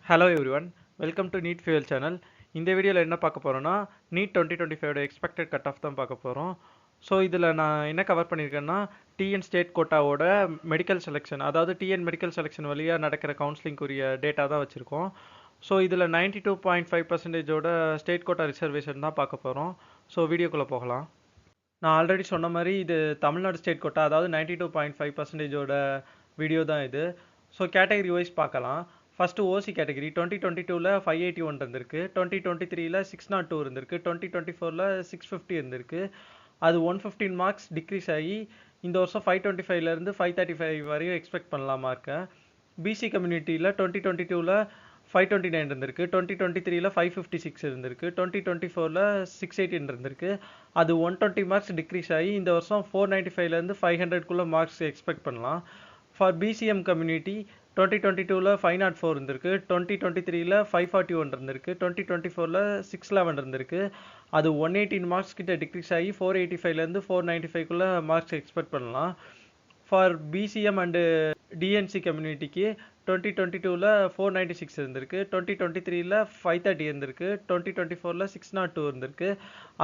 Hello everyone, welcome to NEET fuel channel. இந்த வீடியோவில் என்ன பார்க்க போகிறோன்னா, நீட் 2025 எக்ஸ்பெக்டட் கட் ஆஃப் தான் பார்க்க போகிறோம். ஸோ இதில் நான் என்ன கவர் பண்ணியிருக்கேன்னா, டிஎன் ஸ்டேட் கோட்டாவோட மெடிக்கல் செலெக்ஷன், அதாவது டிஎன் மெடிக்கல் செலெக்ஷன் வழியாக நடக்கிற கவுன்சிலிங்குரிய டேட்டா தான் வச்சுருக்கோம். ஸோ இதில் 92.5% ஸ்டேட் கோட்டா ரிசர்வேஷன் தான் பார்க்க போகிறோம். ஸோ வீடியோக்குள்ளே போகலாம். நான் ஆல்ரெடி சொன்ன மாதிரி இது தமிழ்நாடு ஸ்டேட் கோட்டா, அதாவது 92.5% வீடியோ தான் இது. ஸோ கேட்டகரி வைஸ் பார்க்கலாம். ஃபஸ்ட்டு ஓசி கேட்டகரி 2022ல் 581 இருந்திருக்கு, 2023ல் 602 இருந்திருக்கு, 2024ல் 650 இருந்திருக்கு. அது 115 மார்க்ஸ் டிக்ரீஸ் ஆகி இந்த வருஷம் 525லேருந்து 535 வரையும் எக்ஸ்பெக்ட் பண்ணலாம் மார்க்கை. பிசி கம்யூனிட்டியில் 2022ல் 529 இருந்திருக்கு, 2023ல் 556 இருந்திருக்கு, 2024ல் 618 இருந்திருக்கு. அது 120 மார்க்ஸ் டிக்ரீஸ் ஆகி இந்த வருஷம் 495லேருந்து 500க்குள்ளே மார்க்ஸ் எக்ஸ்பெக்ட் பண்ணலாம். ஃபார் பிசிஎம் கம்யூனிட்டி 2022ல் 504 இருந்திருக்கு, 2023ல் 541 இருந்திருக்கு, 2024ல் 611 இருந்திருக்கு. அது 118 மார்க்ஸ் கிட்ட டிக்ரீஸ் ஆகி 485லேருந்து 495க்குள்ளே மார்க்ஸ் எக்ஸ்பெக்ட் பண்ணலாம். ஃபார் பிசிஎம் அண்டு டிஎன்சி கம்யூனிட்டிக்கு 2022ல் 496 இருந்திருக்கு, 2023ல் 530 இருந்திருக்கு, 2024ல் 602 இருந்திருக்கு.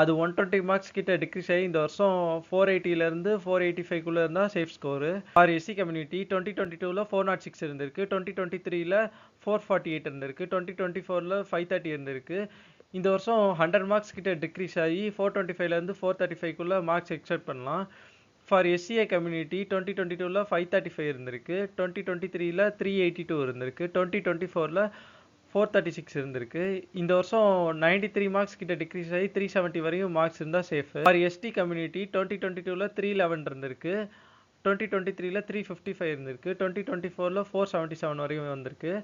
அது 120 மார்க்ஸ் கிட்ட டிக்ரீஸ் ஆகி இந்த வருஷம் 480லேருந்து 485க்குள்ளே இருந்தால் safe score. For SC community 2022ல் 406 இருந்திருக்கு, 2023ல் 448 இருந்திருக்கு, 2024ல் 530 இருந்திருக்கு. இந்த வருஷம் 100 மார்க்ஸ் கிட்ட டிக்ரீஸ் ஆகி 425லேருந்து 435க்குள்ளே மார்க்ஸ் எக்ஸ்பெக்ட் பண்ணலாம். ஃபார் எஸ்சிஏ கம்யூனிட்டி 2022ல் 535 இருந்திருக்கு, 2023ல் 382 இருந்திருக்கு, 2024ல் 436 இருந்திருக்கு. இந்த வருஷம் 93 மார்க்ஸ் கிட்ட டிக்ரீஸ் ஆகி 370 வரையும் மார்க்ஸ் இருந்தால் சேஃப். ஃபார் எஸ்டி கம்யூனிட்டி 2022ல் 311 இருந்திருக்கு, 2023ல் 355 இருந்திருக்கு, 2024ல் 477 வரையும் வந்திருக்கு.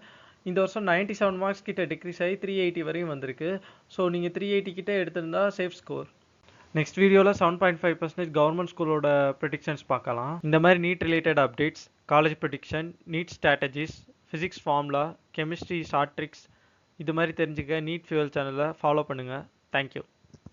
இந்த வருஷம் 97 மார்க்ஸ் கிட்ட டிக்ரீஸ் ஆகி 380 வரையும் வந்திருக்கு. ஸோ நீங்கள் 380 கிட்ட எடுத்திருந்தா சேஃப் ஸ்கோர். நெக்ஸ்ட் வீடியோவில் 7.5% கவர்மெண்ட் ஸ்கூலோட ப்ரெடிக்ஷன்ஸ் பார்க்கலாம். இந்த மாதிரி NEET related updates, college prediction, NEET strategies, physics formula, chemistry short tricks இது மாதிரி தெரிஞ்சுக்க நீட் ஃபியூல் சேனலை ஃபாலோ பண்ணுங்கள். தேங்க்யூ.